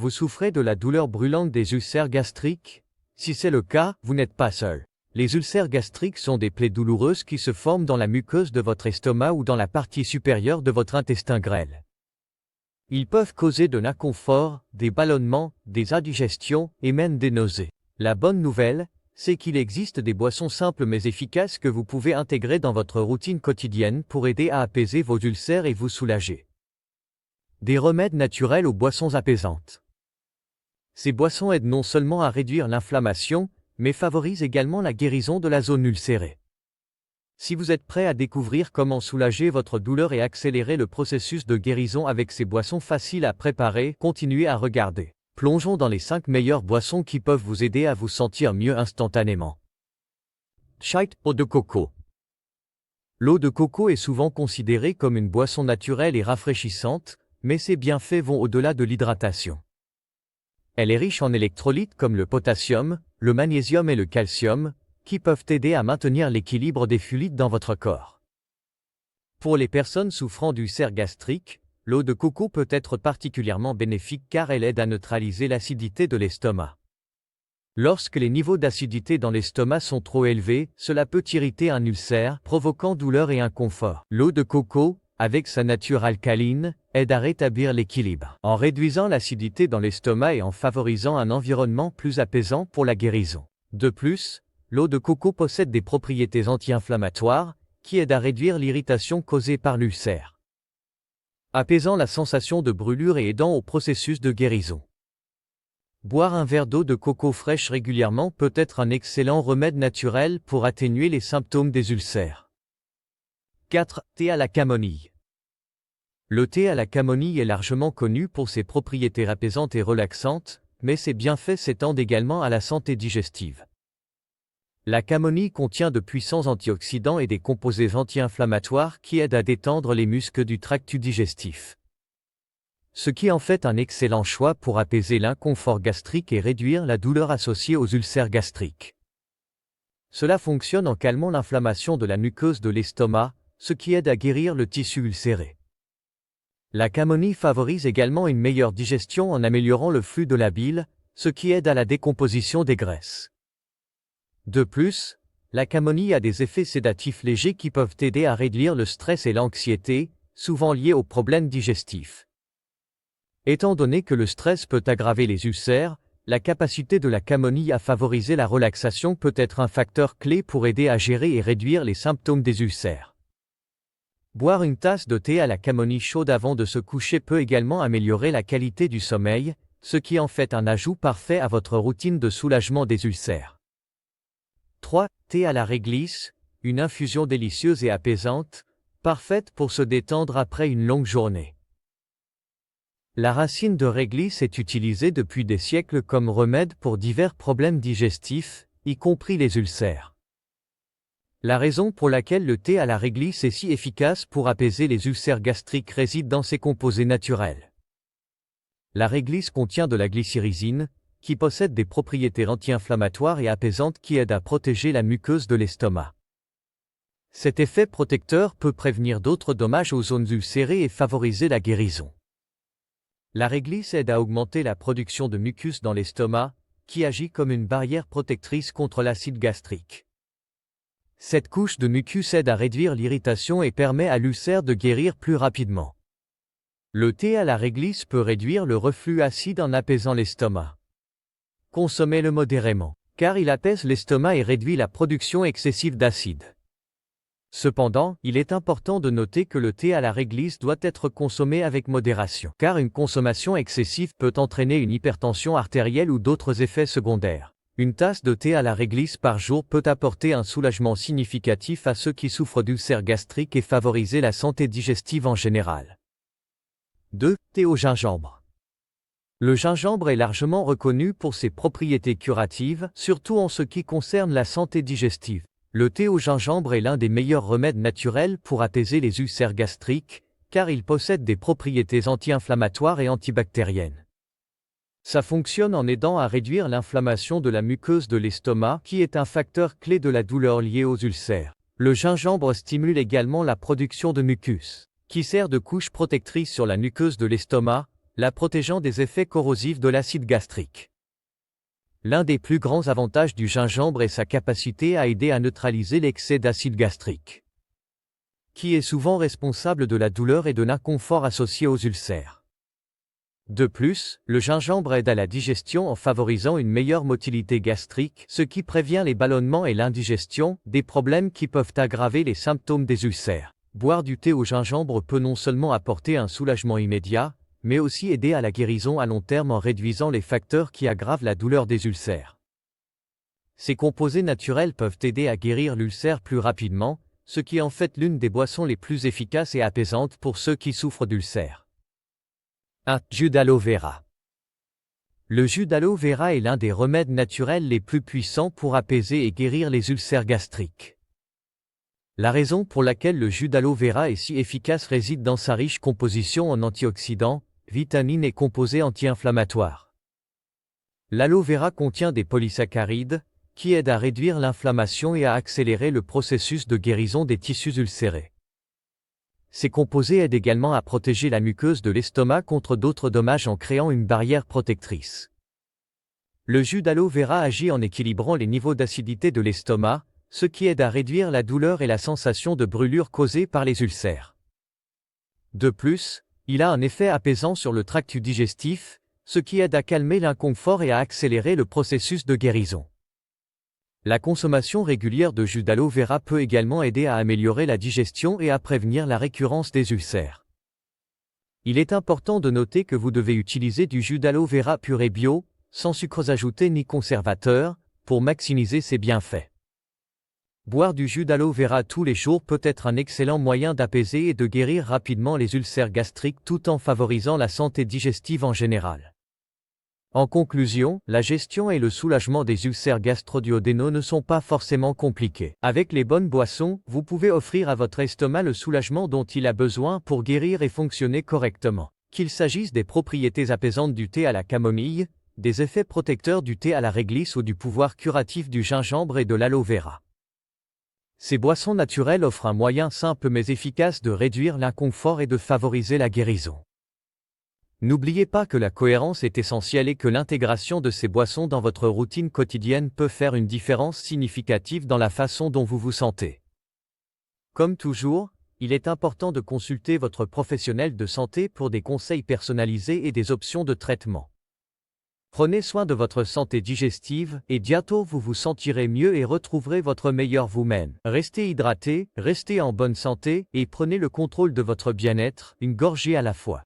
Vous souffrez de la douleur brûlante des ulcères gastriques? Si c'est le cas, vous n'êtes pas seul. Les ulcères gastriques sont des plaies douloureuses qui se forment dans la muqueuse de votre estomac ou dans la partie supérieure de votre intestin grêle. Ils peuvent causer de l'inconfort, des ballonnements, des indigestions et même des nausées. La bonne nouvelle, c'est qu'il existe des boissons simples mais efficaces que vous pouvez intégrer dans votre routine quotidienne pour aider à apaiser vos ulcères et vous soulager. Des remèdes naturels aux boissons apaisantes. Ces boissons aident non seulement à réduire l'inflammation, mais favorisent également la guérison de la zone ulcérée. Si vous êtes prêt à découvrir comment soulager votre douleur et accélérer le processus de guérison avec ces boissons faciles à préparer, continuez à regarder. Plongeons dans les 5 meilleures boissons qui peuvent vous aider à vous sentir mieux instantanément. Chai, eau de coco. L'eau de coco est souvent considérée comme une boisson naturelle et rafraîchissante, mais ses bienfaits vont au-delà de l'hydratation. Elle est riche en électrolytes comme le potassium, le magnésium et le calcium, qui peuvent aider à maintenir l'équilibre des fluides dans votre corps. Pour les personnes souffrant d'ulcères gastriques, l'eau de coco peut être particulièrement bénéfique car elle aide à neutraliser l'acidité de l'estomac. Lorsque les niveaux d'acidité dans l'estomac sont trop élevés, cela peut irriter un ulcère, provoquant douleur et inconfort. L'eau de coco, avec sa nature alcaline, aide à rétablir l'équilibre, en réduisant l'acidité dans l'estomac et en favorisant un environnement plus apaisant pour la guérison. De plus, l'eau de coco possède des propriétés anti-inflammatoires, qui aident à réduire l'irritation causée par l'ulcère, apaisant la sensation de brûlure et aidant au processus de guérison. Boire un verre d'eau de coco fraîche régulièrement peut être un excellent remède naturel pour atténuer les symptômes des ulcères. 4. Thé à la camomille. Le thé à la camomille est largement connu pour ses propriétés apaisantes et relaxantes, mais ses bienfaits s'étendent également à la santé digestive. La camomille contient de puissants antioxydants et des composés anti-inflammatoires qui aident à détendre les muscles du tract digestif. Ce qui en fait un excellent choix pour apaiser l'inconfort gastrique et réduire la douleur associée aux ulcères gastriques. Cela fonctionne en calmant l'inflammation de la muqueuse de l'estomac, ce qui aide à guérir le tissu ulcéré. La camomille favorise également une meilleure digestion en améliorant le flux de la bile, ce qui aide à la décomposition des graisses. De plus, la camomille a des effets sédatifs légers qui peuvent aider à réduire le stress et l'anxiété, souvent liés aux problèmes digestifs. Étant donné que le stress peut aggraver les ulcères, la capacité de la camomille à favoriser la relaxation peut être un facteur clé pour aider à gérer et réduire les symptômes des ulcères. Boire une tasse de thé à la camomille chaude avant de se coucher peut également améliorer la qualité du sommeil, ce qui en fait un ajout parfait à votre routine de soulagement des ulcères. 3. Thé à la réglisse, une infusion délicieuse et apaisante, parfaite pour se détendre après une longue journée. La racine de réglisse est utilisée depuis des siècles comme remède pour divers problèmes digestifs, y compris les ulcères. La raison pour laquelle le thé à la réglisse est si efficace pour apaiser les ulcères gastriques réside dans ses composés naturels. La réglisse contient de la glycyrrhizine, qui possède des propriétés anti-inflammatoires et apaisantes qui aident à protéger la muqueuse de l'estomac. Cet effet protecteur peut prévenir d'autres dommages aux zones ulcérées et favoriser la guérison. La réglisse aide à augmenter la production de mucus dans l'estomac, qui agit comme une barrière protectrice contre l'acide gastrique. Cette couche de mucus aide à réduire l'irritation et permet à l'ulcère de guérir plus rapidement. Le thé à la réglisse peut réduire le reflux acide en apaisant l'estomac. Consommez-le modérément, car il apaise l'estomac et réduit la production excessive d'acide. Cependant, il est important de noter que le thé à la réglisse doit être consommé avec modération, car une consommation excessive peut entraîner une hypertension artérielle ou d'autres effets secondaires. Une tasse de thé à la réglisse par jour peut apporter un soulagement significatif à ceux qui souffrent d'ulcères gastriques et favoriser la santé digestive en général. 2. Thé au gingembre. Le gingembre est largement reconnu pour ses propriétés curatives, surtout en ce qui concerne la santé digestive. Le thé au gingembre est l'un des meilleurs remèdes naturels pour apaiser les ulcères gastriques, car il possède des propriétés anti-inflammatoires et antibactériennes. Ça fonctionne en aidant à réduire l'inflammation de la muqueuse de l'estomac, qui est un facteur clé de la douleur liée aux ulcères. Le gingembre stimule également la production de mucus, qui sert de couche protectrice sur la muqueuse de l'estomac, la protégeant des effets corrosifs de l'acide gastrique. L'un des plus grands avantages du gingembre est sa capacité à aider à neutraliser l'excès d'acide gastrique, qui est souvent responsable de la douleur et de l'inconfort associés aux ulcères. De plus, le gingembre aide à la digestion en favorisant une meilleure motilité gastrique, ce qui prévient les ballonnements et l'indigestion, des problèmes qui peuvent aggraver les symptômes des ulcères. Boire du thé au gingembre peut non seulement apporter un soulagement immédiat, mais aussi aider à la guérison à long terme en réduisant les facteurs qui aggravent la douleur des ulcères. Ces composés naturels peuvent aider à guérir l'ulcère plus rapidement, ce qui est en fait l'une des boissons les plus efficaces et apaisantes pour ceux qui souffrent d'ulcères. 1. Jus d'aloe vera. Le jus d'aloe vera est l'un des remèdes naturels les plus puissants pour apaiser et guérir les ulcères gastriques. La raison pour laquelle le jus d'aloe vera est si efficace réside dans sa riche composition en antioxydants, vitamines et composés anti-inflammatoires. L'aloe vera contient des polysaccharides, qui aident à réduire l'inflammation et à accélérer le processus de guérison des tissus ulcérés. Ces composés aident également à protéger la muqueuse de l'estomac contre d'autres dommages en créant une barrière protectrice. Le jus d'aloe vera agit en équilibrant les niveaux d'acidité de l'estomac, ce qui aide à réduire la douleur et la sensation de brûlure causée par les ulcères. De plus, il a un effet apaisant sur le tract digestif, ce qui aide à calmer l'inconfort et à accélérer le processus de guérison. La consommation régulière de jus d'aloe vera peut également aider à améliorer la digestion et à prévenir la récurrence des ulcères. Il est important de noter que vous devez utiliser du jus d'aloe vera pur et bio, sans sucres ajoutés ni conservateurs, pour maximiser ses bienfaits. Boire du jus d'aloe vera tous les jours peut être un excellent moyen d'apaiser et de guérir rapidement les ulcères gastriques tout en favorisant la santé digestive en général. En conclusion, la gestion et le soulagement des ulcères gastro-duodénaux ne sont pas forcément compliqués. Avec les bonnes boissons, vous pouvez offrir à votre estomac le soulagement dont il a besoin pour guérir et fonctionner correctement. Qu'il s'agisse des propriétés apaisantes du thé à la camomille, des effets protecteurs du thé à la réglisse ou du pouvoir curatif du gingembre et de l'aloe vera. Ces boissons naturelles offrent un moyen simple mais efficace de réduire l'inconfort et de favoriser la guérison. N'oubliez pas que la cohérence est essentielle et que l'intégration de ces boissons dans votre routine quotidienne peut faire une différence significative dans la façon dont vous vous sentez. Comme toujours, il est important de consulter votre professionnel de santé pour des conseils personnalisés et des options de traitement. Prenez soin de votre santé digestive et bientôt vous vous sentirez mieux et retrouverez votre meilleur vous-même. Restez hydraté, restez en bonne santé et prenez le contrôle de votre bien-être, une gorgée à la fois.